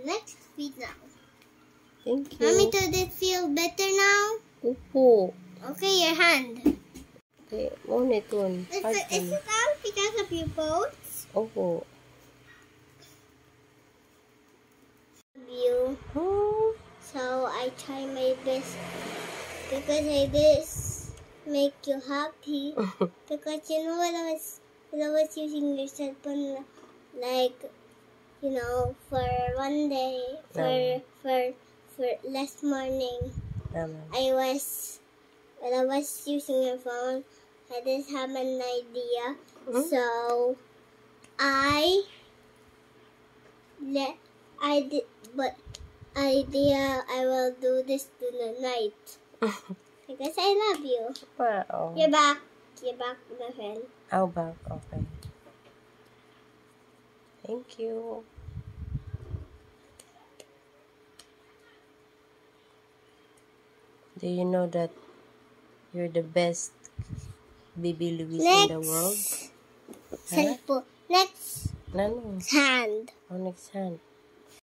next feet now. Thank you. Mommy, does it feel better now? Opo. Okay, your hand. Okay, ngunit yun. Is it all because of your boats? Opo. You. Oh. So I try my best because I this make you happy. Because you know when I was using your cell phone, like, you know, for one day, for last morning, when I was using your phone, I just have an idea. So I will do this tonight. Because I love you. Wow. You're back, my friend. I'll back, okay. Thank you. Do you know that you're the best baby Luis in the world? Cellphone. Next No. hand. Oh, next hand.